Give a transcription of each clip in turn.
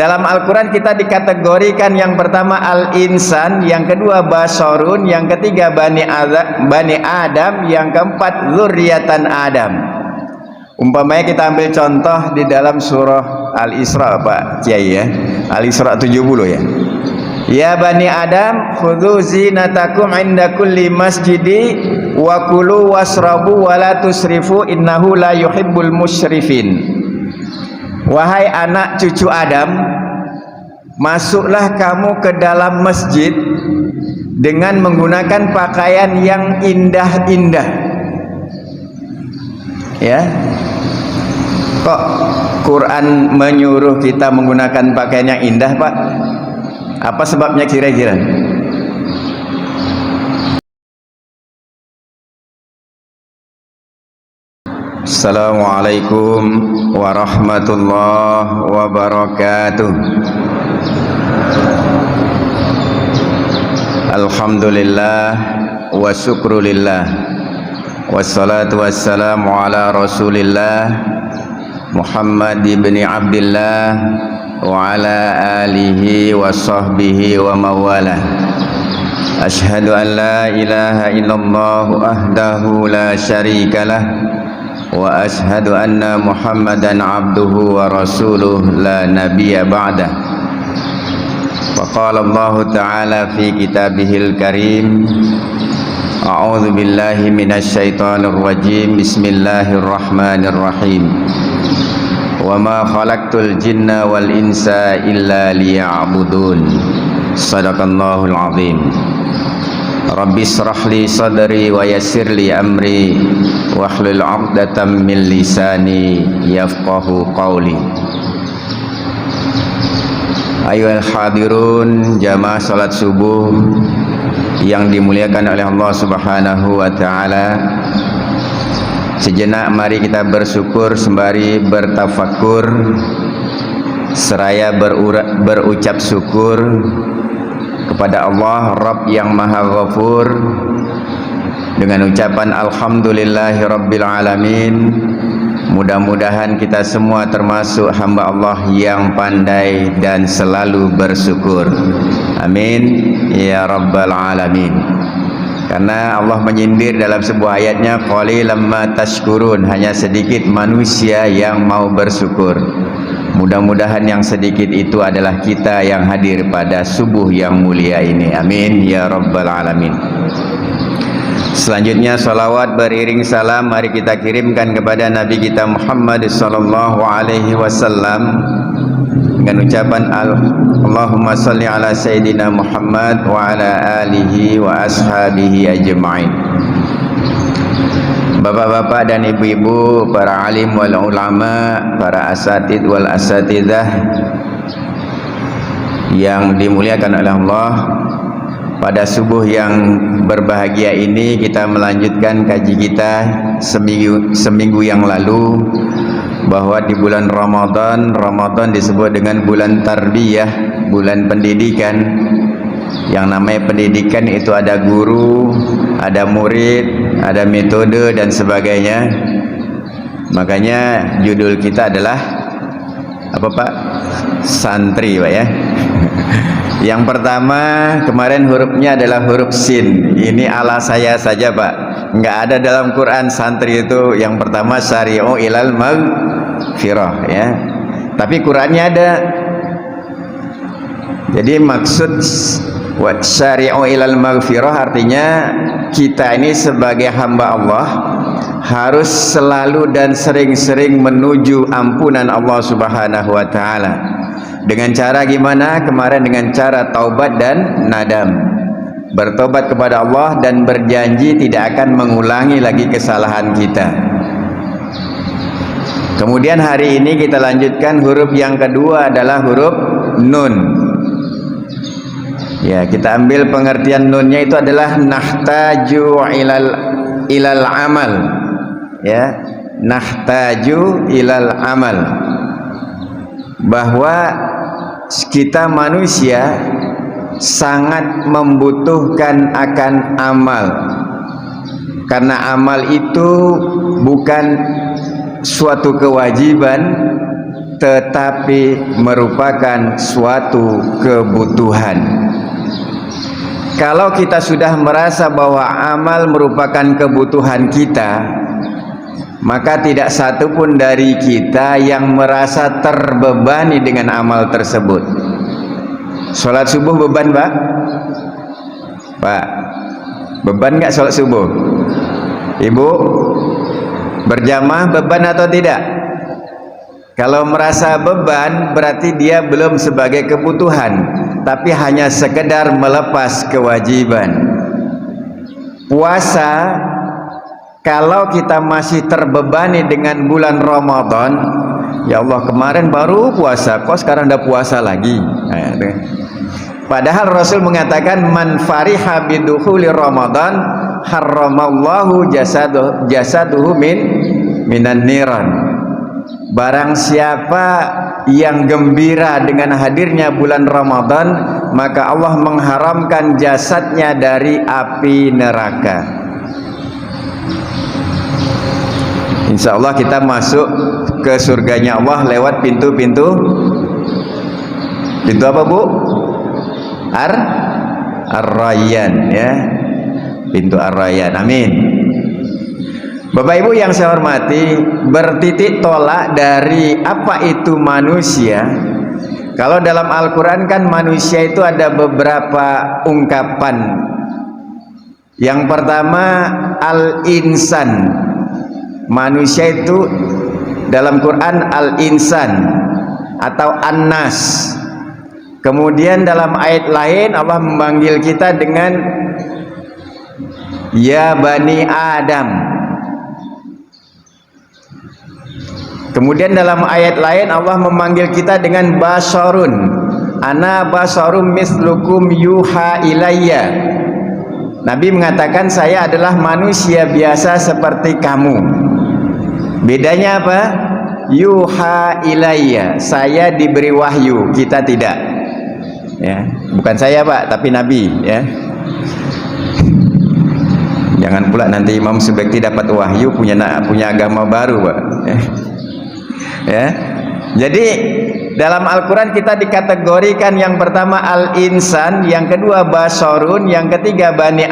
Dalam Al-Quran kita dikategorikan yang pertama al-insan, yang kedua basharun, yang ketiga bani Adam, yang keempat zurriyatan Adam. Umpamanya kita ambil contoh di dalam surah Al-Isra, Pak Kiai ya. Al-Isra 70 ya. Ya bani Adam khudhu zinatakum inda kulli masjidi wa kulu wasrabu wa la tusrifu innahu la yuhibbul musyrifin. Wahai anak cucu Adam, masuklah kamu ke dalam masjid dengan menggunakan pakaian yang indah-indah. Ya. Kok Quran menyuruh kita menggunakan pakaian yang indah, Pak? Apa sebabnya kira-kira? Assalamualaikum warahmatullahi wabarakatuh. Alhamdulillah wa syukrulillah, wassalatu wassalamu ala rasulillah Muhammad ibn Abdillah wa ala alihi wa sahbihi wa mawala. Ashhadu an la ilaha illallah wahdahu la syarikalah wa ashhadu anna Muhammadan abduhu wa rasuluh la nabiyya ba'dah. Wa qala Allah ta'ala fi kitabihil karim, a'udzu billahi minasy syaithanir rajim, bismillahirrahmanirrahim. Wa ma khalaqtul jinna wal insa illa liya'budun. Shadaqallahul azim. Rabbi shrah li sadri wa yassir li amri wahlul 'uqdatam min lisani yafqahu qawli. Ayyuhal hadirun, jamaah salat subuh yang dimuliakan oleh Allah Subhanahu wa taala. Sejenak mari kita bersyukur sembari bertafakur seraya berucap syukur kepada Allah Rabb yang Maha Ghafur dengan ucapan alhamdulillahi rabbil alamin. Mudah-mudahan kita semua termasuk hamba Allah yang pandai dan selalu bersyukur. Amin ya rabbal alamin. Karena Allah menyindir dalam sebuah ayatnya, qalilan ma tashkurun, hanya sedikit manusia yang mau bersyukur. Mudah-mudahan yang sedikit itu adalah kita yang hadir pada subuh yang mulia ini. Amin ya rabbal alamin. Selanjutnya salawat beriring salam mari kita kirimkan kepada Nabi kita Muhammad sallallahu alaihi wasallam dengan ucapan Allahumma salli ala sayyidina Muhammad wa ala alihi wa ashabihi ajma'in. Bapak-bapak dan ibu-ibu, para alim wal ulama, para asatid wal asatidah yang dimuliakan oleh Allah, pada subuh yang berbahagia ini kita melanjutkan kaji kita seminggu yang lalu, bahwa di bulan Ramadan disebut dengan bulan tarbiyah, bulan pendidikan. Yang namanya pendidikan itu ada guru, ada murid, ada metode dan sebagainya. Makanya judul kita adalah apa Pak? Santri Pak ya. Yang pertama kemarin hurufnya adalah huruf sin. Ini ala saya saja Pak. Enggak ada dalam Quran santri itu yang pertama syari'u ilal maghfirah ya. Tapi Qurannya ada. Jadi maksud syari'u ilal maghfirah artinya kita ini sebagai hamba Allah harus selalu dan sering-sering menuju ampunan Allah Subhanahu wa taala. Dengan cara gimana? Kemarin dengan cara taubat dan nadam. Bertobat kepada Allah dan berjanji tidak akan mengulangi lagi kesalahan kita. Kemudian hari ini kita lanjutkan huruf yang kedua adalah huruf nun. Ya, kita ambil pengertian nunnya itu adalah nahtaju ilal amal. Ya, nahtaju ilal amal. Bahwa kita manusia sangat membutuhkan akan amal. Karena amal itu bukan suatu kewajiban, tetapi merupakan suatu kebutuhan. Kalau kita sudah merasa bahwa amal merupakan kebutuhan kita, maka tidak satu pun dari kita yang merasa terbebani dengan amal tersebut. Sholat subuh beban, Pak? Pak, beban nggak sholat subuh? Ibu, berjamaah beban atau tidak? Kalau merasa beban, berarti dia belum sebagai kebutuhan, tapi hanya sekedar melepas kewajiban. Puasa, kalau kita masih terbebani dengan bulan Ramadan, ya Allah kemarin baru puasa, kok sekarang udah puasa lagi? Padahal Rasul mengatakan, man fariha bidukhuli Ramadan harramallahu jasaduhu minan niran. Barang siapa yang gembira dengan hadirnya bulan Ramadan, maka Allah mengharamkan jasadnya dari api neraka. Insya Allah kita masuk ke surganya Allah lewat pintu-pintu apa, Bu? Ar-Rayyan, ya, pintu Ar-Rayyan. Amin. Bapak Ibu yang saya hormati, bertitik tolak dari apa itu manusia. Kalau dalam Al-Quran kan manusia itu ada beberapa ungkapan. Yang pertama al-insan. Manusia itu dalam Quran al-insan atau an-nas. Kemudian dalam ayat lain Allah memanggil kita dengan ya bani Adam. Kemudian dalam ayat lain Allah memanggil kita dengan basharun. Ana basharum mislukum yuha ilayya. Nabi mengatakan saya adalah manusia biasa seperti kamu. Bedanya apa? Yuha ilayya, saya diberi wahyu, kita tidak. Ya, bukan saya, Pak, tapi Nabi, ya. Jangan pula nanti Imam Subekti dapat wahyu punya agama baru, Pak. Ya. Jadi dalam Al-Quran kita dikategorikan yang pertama al-insan, yang kedua basharun, yang ketiga bani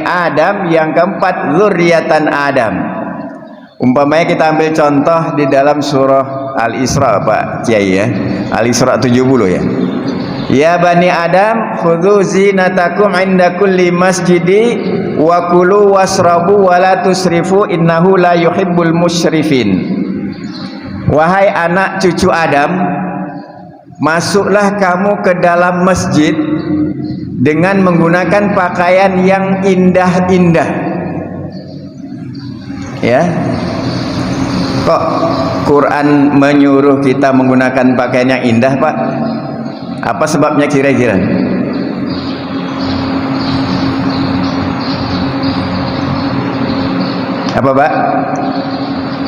Adam, yang keempat zurriyatan Adam. Umpamanya kita ambil contoh di dalam surah Al-Isra, Pak Kiai, ya. Al-Isra 70, ya. Ya bani Adam khudhu zinatakum inda kulli masjidi wa kulu wasrabu wa la tusrifu innahu la yuhibbul musyrifin. Wahai anak cucu Adam, masuklah kamu ke dalam masjid dengan menggunakan pakaian yang indah-indah. Ya. Kok Quran menyuruh kita menggunakan pakaian yang indah, Pak? Apa sebabnya kira-kira? Apa, Pak?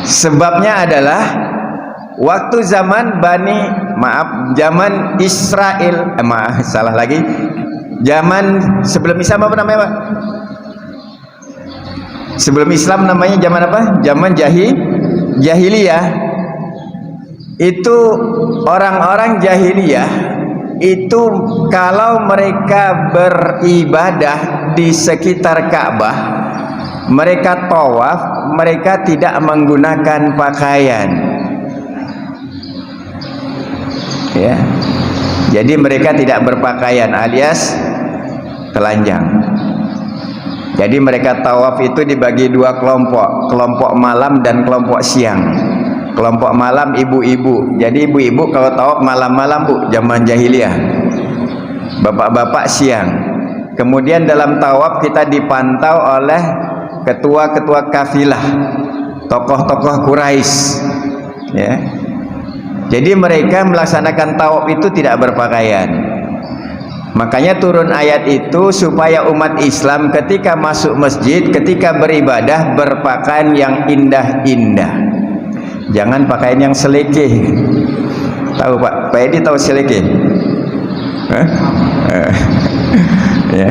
Sebabnya adalah waktu zaman zaman Israel, salah lagi. Zaman sebelum Islam apa namanya, Pak? Sebelum Islam namanya zaman apa? Zaman jahiliyah. Itu orang-orang jahiliyah itu kalau mereka beribadah di sekitar Ka'bah, mereka tawaf, mereka tidak menggunakan pakaian. Ya. Jadi mereka tidak berpakaian alias telanjang. Jadi mereka tawaf itu dibagi dua kelompok, kelompok malam dan kelompok siang. Kelompok malam ibu-ibu. Jadi ibu-ibu kalau tawaf malam-malam, Bu, zaman jahiliyah. Bapak-bapak siang. Kemudian dalam tawaf kita dipantau oleh ketua-ketua kafilah, tokoh-tokoh Quraisy. Ya. Jadi mereka melaksanakan tawaf itu tidak berpakaian. Makanya turun ayat itu supaya umat Islam ketika masuk masjid, ketika beribadah berpakaian yang indah-indah. Jangan pakaian yang selekeh. Tahu, Pak Edi tahu selekeh? Ya.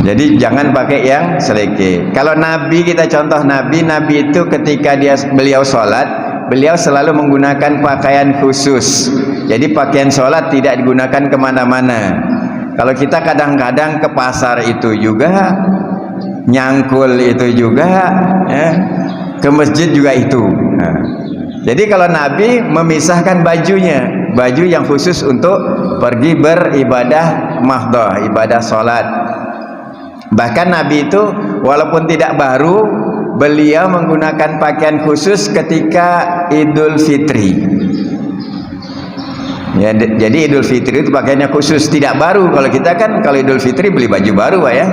Jadi jangan pakai yang selekeh. Kalau Nabi, kita contoh Nabi itu ketika beliau sholat, beliau selalu menggunakan pakaian khusus. Jadi pakaian sholat tidak digunakan kemana-mana. Kalau kita kadang-kadang ke pasar itu juga, nyangkul itu juga, ya, ke masjid juga itu. Nah, jadi kalau Nabi memisahkan bajunya, baju yang khusus untuk pergi beribadah mahdoh, ibadah sholat. Bahkan Nabi itu walaupun tidak baru, beliau menggunakan pakaian khusus ketika Idul Fitri. Ya, jadi Idul Fitri itu pakaiannya khusus, tidak baru. Kalau kita kan kalau Idul Fitri beli baju baru, Pak, ya.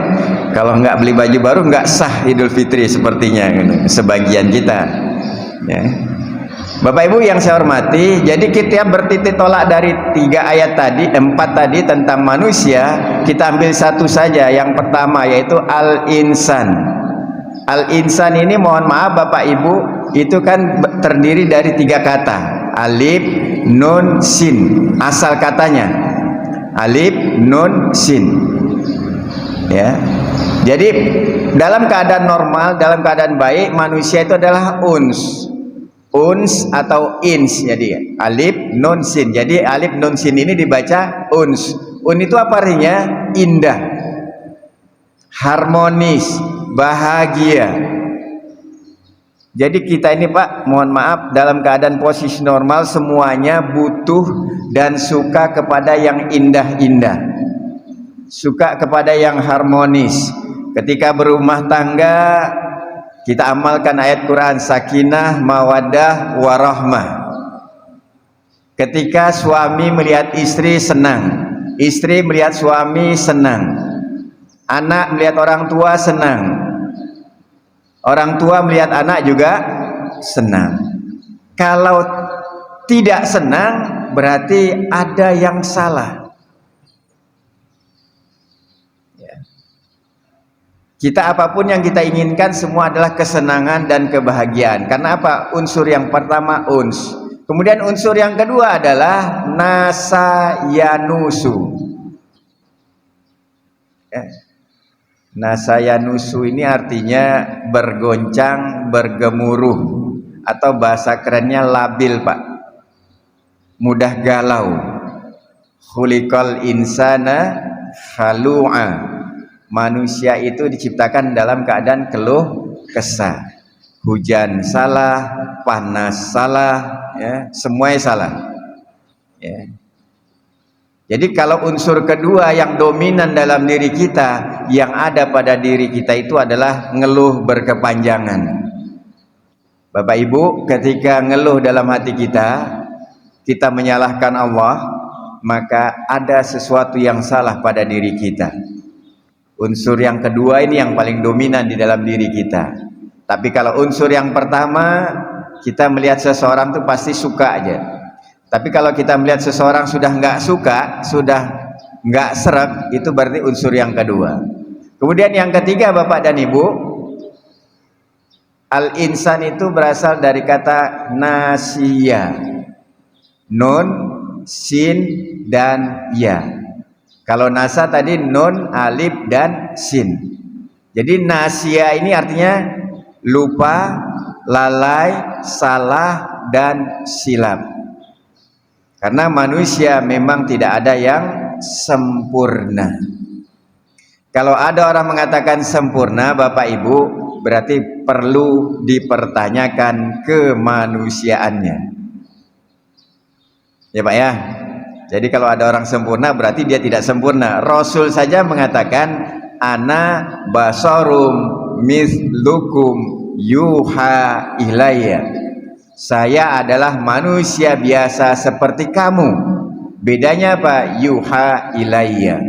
Kalau nggak beli baju baru nggak sah Idul Fitri sepertinya, sebagian kita. Ya. Bapak Ibu yang saya hormati, jadi kita bertitik tolak dari 3 ayat tadi, 4 tadi tentang manusia, kita ambil satu saja. Yang pertama yaitu al-insan. Al-insan ini mohon maaf Bapak Ibu, itu kan terdiri dari 3 kata. Alif, nun, sin. Asal katanya alif, nun, sin. Ya. Jadi dalam keadaan normal, dalam keadaan baik, manusia itu adalah uns atau ins. Jadi alif, nun, sin. Jadi alif, nun, sin ini dibaca uns. Un itu apa artinya? Indah, harmonis, bahagia. Jadi kita ini Pak, mohon maaf, dalam keadaan posisi normal semuanya butuh dan suka kepada yang indah-indah, suka kepada yang harmonis. Ketika berumah tangga, kita amalkan ayat Quran, sakinah, mawaddah, warahmah. Ketika suami melihat istri senang, istri melihat suami senang, anak melihat orang tua senang, orang tua melihat anak juga senang. Kalau tidak senang berarti ada yang salah. Kita apapun yang kita inginkan semua adalah kesenangan dan kebahagiaan. Karena apa? Unsur yang pertama uns. Kemudian unsur yang kedua adalah nasayanusu. Nasayanusu ini artinya bergoncang, bergemuruh, atau bahasa kerennya labil Pak. Mudah galau. Khuliqal insana halu'a. Manusia itu diciptakan dalam keadaan keluh kesah. Hujan salah, panas salah, ya, semuanya salah. Ya. Jadi kalau unsur kedua yang dominan dalam diri kita, yang ada pada diri kita itu adalah ngeluh berkepanjangan. Bapak Ibu, ketika ngeluh dalam hati kita menyalahkan Allah, maka ada sesuatu yang salah pada diri kita. Unsur yang kedua ini yang paling dominan di dalam diri kita. Tapi kalau unsur yang pertama, kita melihat seseorang itu pasti suka aja. Tapi kalau kita melihat seseorang sudah nggak suka, sudah nggak seret, itu berarti unsur yang kedua. Kemudian yang ketiga Bapak dan Ibu, al-insan itu berasal dari kata nasiya, nun, sin, dan ya. Kalau nasa tadi nun, alif, dan sin. Jadi nasia ini artinya lupa, lalai, salah, dan silap. Karena manusia memang tidak ada yang sempurna. Kalau ada orang mengatakan sempurna Bapak Ibu, berarti perlu dipertanyakan kemanusiaannya. Ya Pak ya. Jadi kalau ada orang sempurna berarti dia tidak sempurna. Rasul saja mengatakan ana basarum mislukum yuha ilayya. Saya adalah manusia biasa seperti kamu. Bedanya apa? Yuha ilayya.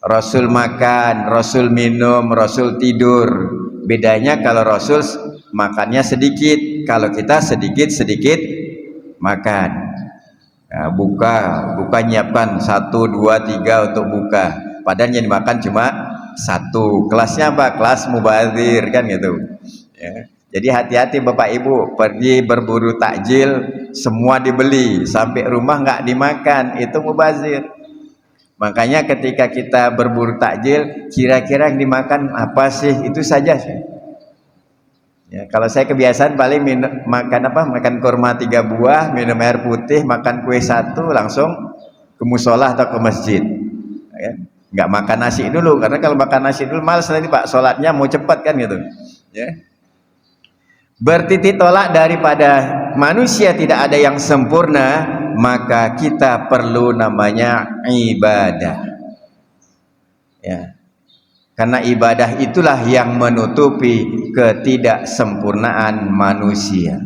Rasul makan, Rasul minum, Rasul tidur. Bedanya kalau Rasul makannya sedikit, kalau kita sedikit-sedikit makan. Ya, buka nyiapkan 1, 2, 3 untuk buka. Padahal yang dimakan cuma 1. Kelasnya apa? Kelas mubazir kan gitu. Ya. Jadi hati-hati Bapak Ibu, pergi berburu takjil, semua dibeli, sampai rumah nggak dimakan, itu mubazir. Makanya ketika kita berburu takjil, kira-kira yang dimakan apa sih? Itu saja sih. Ya, kalau saya kebiasaan paling makan kurma 3 buah, minum air putih, makan kue 1, langsung ke musola atau ke masjid. Ya, nggak makan nasi dulu, karena kalau makan nasi dulu malas nanti Pak, sholatnya mau cepat kan gitu. Ya. Bertitik tolak daripada manusia tidak ada yang sempurna, maka kita perlu namanya ibadah. Ya. Karena ibadah itulah yang menutupi ketidaksempurnaan manusia.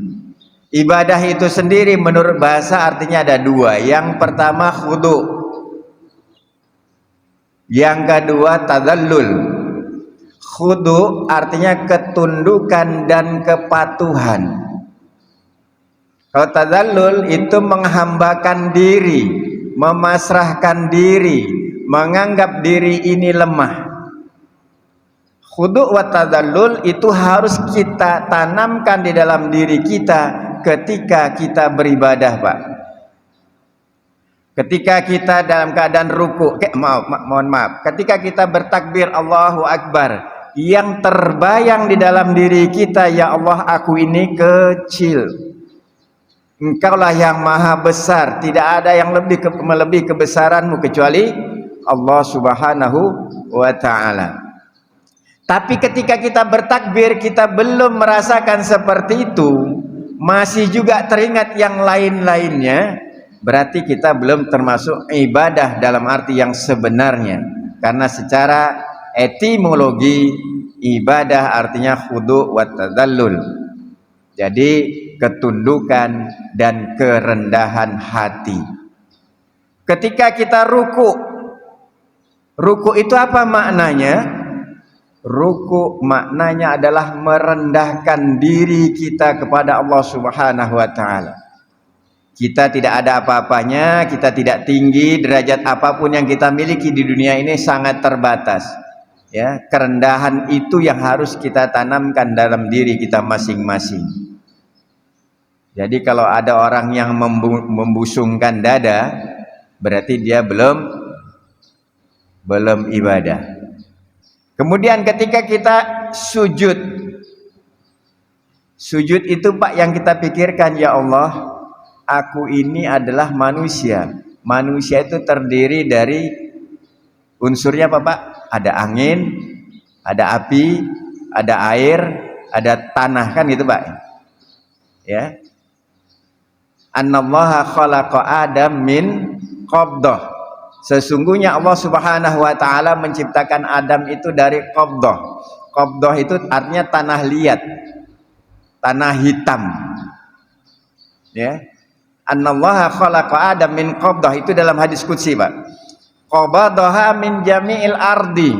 Ibadah itu sendiri menurut bahasa artinya ada 2. Yang pertama khudu', yang kedua tadallul. Khudu' artinya ketundukan dan kepatuhan. Kalau tadallul itu menghambakan diri, memasrahkan diri, menganggap diri ini lemah. Khudu' wa tadallul itu harus kita tanamkan di dalam diri kita ketika kita beribadah, Pak. Ketika kita dalam keadaan ruku, mohon maaf, ketika kita bertakbir Allahu Akbar, yang terbayang di dalam diri kita, ya Allah, aku ini kecil. Engkaulah yang maha besar, tidak ada yang melebihi kebesaranmu kecuali Allah Subhanahu wa ta'ala. Tapi ketika kita bertakbir, kita belum merasakan seperti itu, masih juga teringat yang lain-lainnya, berarti kita belum termasuk ibadah dalam arti yang sebenarnya. Karena secara etimologi, ibadah artinya khudu' wa tadallul. Jadi ketundukan dan kerendahan hati. Ketika kita ruku itu apa maknanya? Ruku maknanya adalah merendahkan diri kita kepada Allah Subhanahu wa ta'ala. Kita tidak ada apa-apanya, kita tidak tinggi, derajat apapun yang kita miliki di dunia ini sangat terbatas. Ya, kerendahan itu yang harus kita tanamkan dalam diri kita masing-masing. Jadi kalau ada orang yang membusungkan dada, berarti dia belum ibadah. Kemudian ketika kita sujud itu Pak yang kita pikirkan, ya Allah, aku ini adalah manusia. Manusia itu terdiri dari unsurnya apa Pak? Ada angin, ada api, ada air, ada tanah, kan gitu Pak. Ya. Annallaha khalaqa Adam min qabdah. Sesungguhnya Allah Subhanahu wa ta'ala menciptakan Adam itu dari qabdah. Qabdah itu artinya tanah liat, tanah hitam. Ya. Annallaha khalaqa Adam min qabdah, itu dalam hadis qudsi, Pak. Qabadaha min jami'il ardi.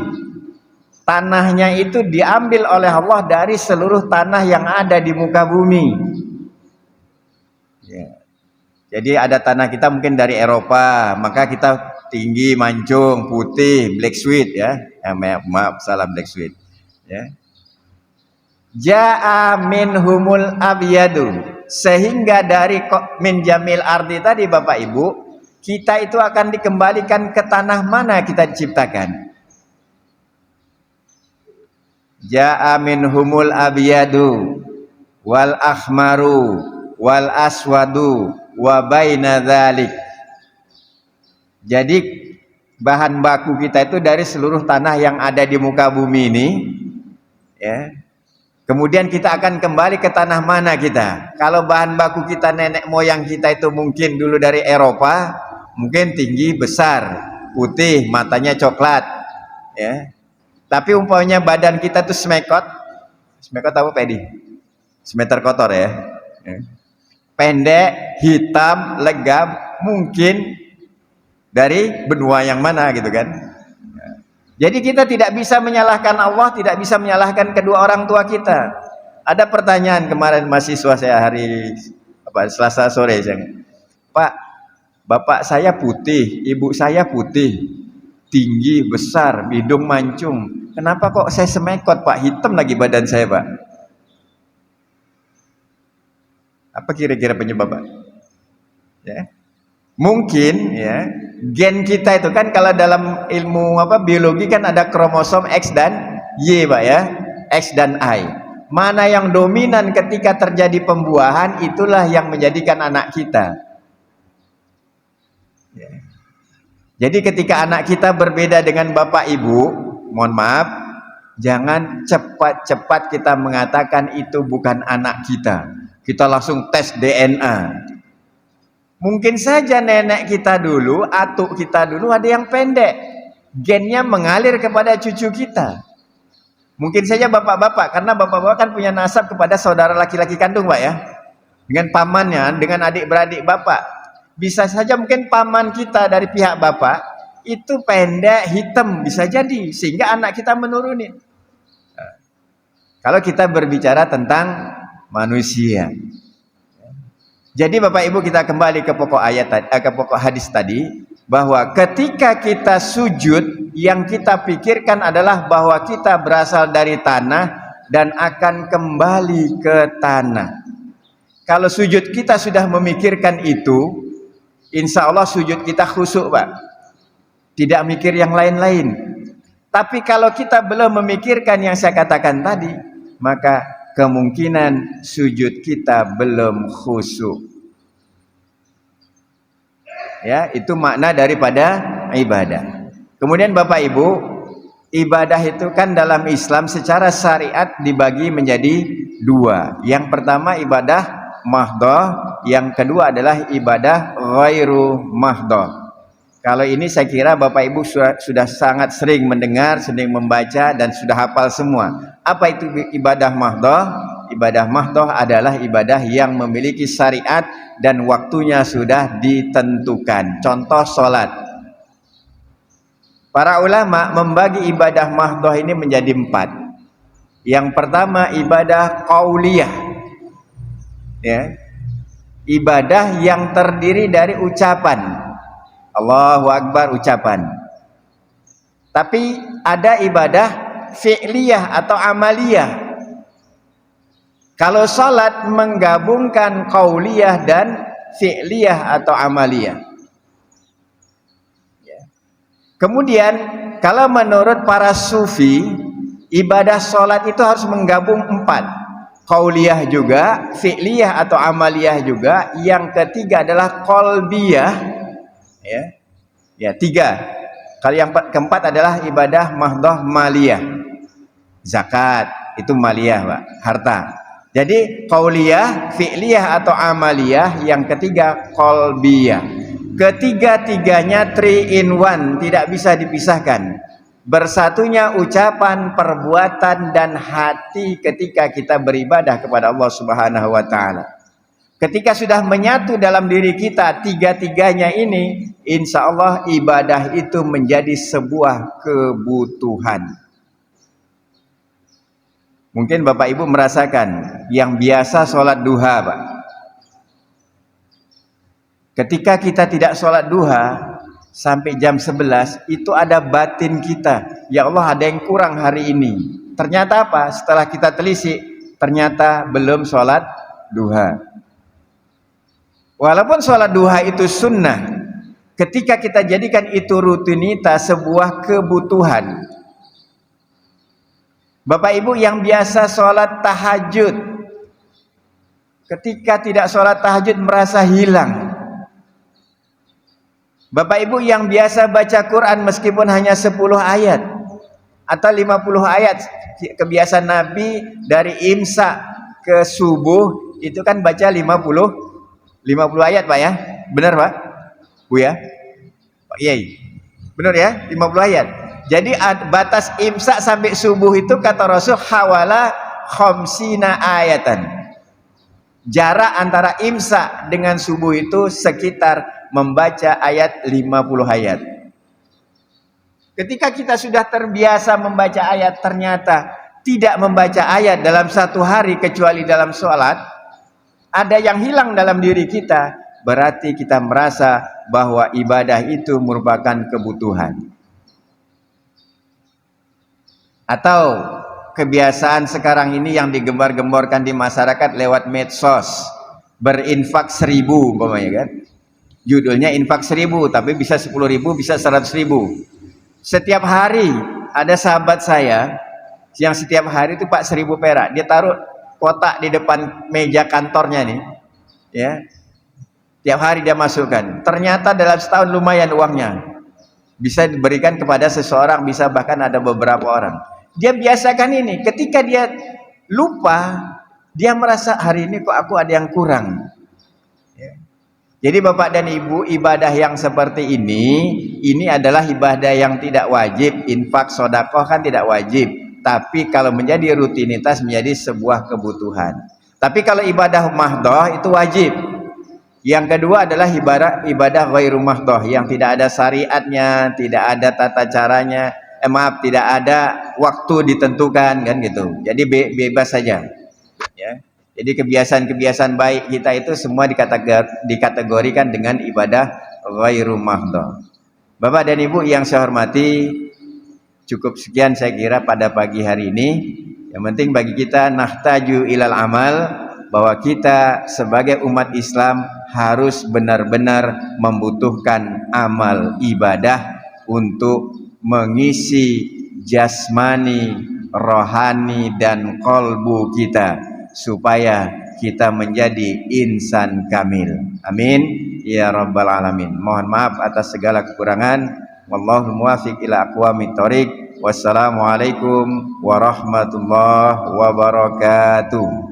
Tanahnya itu diambil oleh Allah dari seluruh tanah yang ada di muka bumi. Ya. Jadi ada tanah kita mungkin dari Eropa, maka kita tinggi, mancung, putih, black sweet ya. Maaf, salah black sweet. Ya. Ja'a minhumul abyadu, sehingga dari min jamil ardi tadi Bapak Ibu, kita itu akan dikembalikan ke tanah mana kita diciptakan. Ja'a minhumul abyadu wal ahmaru wal aswadu wa baina dzalik. Jadi bahan baku kita itu dari seluruh tanah yang ada di muka bumi ini, ya. Kemudian kita akan kembali ke tanah mana kita? Kalau bahan baku kita nenek moyang kita itu mungkin dulu dari Eropa, mungkin tinggi, besar, putih, matanya coklat, ya. Tapi umpamanya badan kita tuh semekot apa pedi? Semeter kotor ya. Pendek, hitam, legam, mungkin dari benua yang mana gitu kan. Jadi kita tidak bisa menyalahkan Allah, tidak bisa menyalahkan kedua orang tua kita. Ada pertanyaan kemarin mahasiswa saya hari Selasa sore, Pak, bapak saya putih, ibu saya putih, tinggi, besar, hidung mancung, kenapa kok saya semekot Pak, hitam lagi badan saya Pak? Apa kira-kira penyebab Pak? Ya. Mungkin ya, gen kita itu kan kalau dalam ilmu biologi kan ada kromosom X dan Y Pak ya, X dan Y. Mana yang dominan ketika terjadi pembuahan, itulah yang menjadikan anak kita. Jadi ketika anak kita berbeda dengan bapak ibu, mohon maaf, jangan cepat-cepat kita mengatakan itu bukan anak kita. Kita langsung tes DNA. Mungkin saja nenek kita dulu, atuk kita dulu ada yang pendek, gennya mengalir kepada cucu kita. Mungkin saja bapak-bapak, karena bapak-bapak kan punya nasab kepada saudara laki-laki kandung, Pak, ya, dengan pamannya, dengan adik-beradik bapak. Bisa saja mungkin paman kita dari pihak bapak itu pendek, hitam, bisa jadi, sehingga anak kita menurunin. Kalau kita berbicara tentang manusia. Jadi Bapak Ibu, kita kembali ke pokok ayat, ke pokok hadis tadi, bahwa ketika kita sujud, yang kita pikirkan adalah bahwa kita berasal dari tanah dan akan kembali ke tanah. Kalau sujud kita sudah memikirkan itu, insya Allah sujud kita khusyuk, Pak. Tidak mikir yang lain-lain. Tapi kalau kita belum memikirkan yang saya katakan tadi, maka kemungkinan sujud kita belum khusyuk. Ya, itu makna daripada ibadah. Kemudian Bapak Ibu, ibadah itu kan dalam Islam secara syariat dibagi menjadi dua. Yang pertama ibadah mahdhah, yang kedua adalah ibadah ghairu mahdhah. Kalau ini saya kira Bapak Ibu sudah sangat sering mendengar, sering membaca, dan sudah hafal semua. Apa itu ibadah mahdhah? Ibadah mahdhah adalah ibadah yang memiliki syariat dan waktunya sudah ditentukan. Contoh sholat. Para ulama membagi ibadah mahdhah ini menjadi 4. Yang pertama ibadah qauliyah. Ya. Ibadah yang terdiri dari ucapan. Allahu Akbar, ucapan. Tapi ada ibadah fi'liyah atau amaliyah. Kalau salat menggabungkan qauliyah dan fi'liyah atau amaliyah. Kemudian kalau menurut para sufi, ibadah salat itu harus menggabung 4. Qauliyah juga, fi'liyah atau amaliyah juga. Yang ketiga adalah qalbiyah. Ya, 3. Kalau yang keempat adalah ibadah mahdhah maliyah. Zakat itu maliyah, Pak, harta. Jadi qauliyah, fi'liyah atau amaliyah, yang ketiga qalbiyah. Ketiga-tiganya 3 in 1, tidak bisa dipisahkan. Bersatunya ucapan, perbuatan dan hati ketika kita beribadah kepada Allah Subhanahu wa taala. Ketika sudah menyatu dalam diri kita tiga-tiganya ini, insya Allah ibadah itu menjadi sebuah kebutuhan. Mungkin Bapak Ibu merasakan yang biasa sholat duha, Pak. Ketika kita tidak sholat duha sampai jam 11, itu ada batin kita. Ya Allah, ada yang kurang hari ini. Ternyata apa? Setelah kita telisik, ternyata belum sholat duha. Walaupun sholat duha itu sunnah, ketika kita jadikan itu rutinitas, sebuah kebutuhan. Bapak Ibu yang biasa sholat tahajud, ketika tidak sholat tahajud merasa hilang. Bapak Ibu yang biasa baca Quran meskipun hanya 10 ayat atau 50 ayat, kebiasaan Nabi dari imsak ke subuh itu kan baca 50 ayat, Pak, ya. Benar, Pak? Bu, ya? Pak Yai. Benar ya? 50 ayat. Jadi batas imsak sampai subuh itu kata Rasul hawala khamsina ayatan. Jarak antara imsak dengan subuh itu sekitar membaca ayat 50 ayat. Ketika kita sudah terbiasa membaca ayat, ternyata tidak membaca ayat dalam satu hari kecuali dalam sholat, ada yang hilang dalam diri kita, berarti kita merasa bahwa ibadah itu merupakan kebutuhan. Atau kebiasaan sekarang ini yang digembar-gemborkan di masyarakat lewat medsos, berinfak 1000 umpamanya kan. Judulnya infak 1000, tapi bisa 10.000, bisa 100.000. Setiap hari ada sahabat saya yang setiap hari itu Pak 1.000 perak, dia taruh kotak di depan meja kantornya nih, ya, tiap hari dia masukkan. Ternyata dalam setahun lumayan uangnya, bisa diberikan kepada seseorang, bisa bahkan ada beberapa orang. Dia biasakan ini, ketika dia lupa, dia merasa hari ini kok aku ada yang kurang. Jadi Bapak dan Ibu, ibadah yang seperti ini adalah ibadah yang tidak wajib. Infak, sedekah kan tidak wajib, tapi kalau menjadi rutinitas menjadi sebuah kebutuhan. Tapi kalau ibadah mahdhah itu wajib. Yang kedua adalah ibadah ghairu mahdhah, yang tidak ada syariatnya, tidak ada tata caranya, tidak ada waktu ditentukan, kan gitu. Jadi bebas saja, ya. Jadi kebiasaan-kebiasaan baik kita itu semua dikategorikan dengan ibadah ghairu mahdhah. Bapak dan Ibu yang saya hormati, cukup sekian saya kira pada pagi hari ini. Yang penting bagi kita nahtaju ilal amal, bahwa kita sebagai umat Islam harus benar-benar membutuhkan amal ibadah untuk mengisi jasmani, rohani dan kolbu kita, supaya kita menjadi insan kamil. Amin ya rabbal alamin. Mohon maaf atas segala kekurangan. Wallahul muwaffiq ila aqwamit thoriq. Wassalamualaikum warahmatullahi wabarakatuh.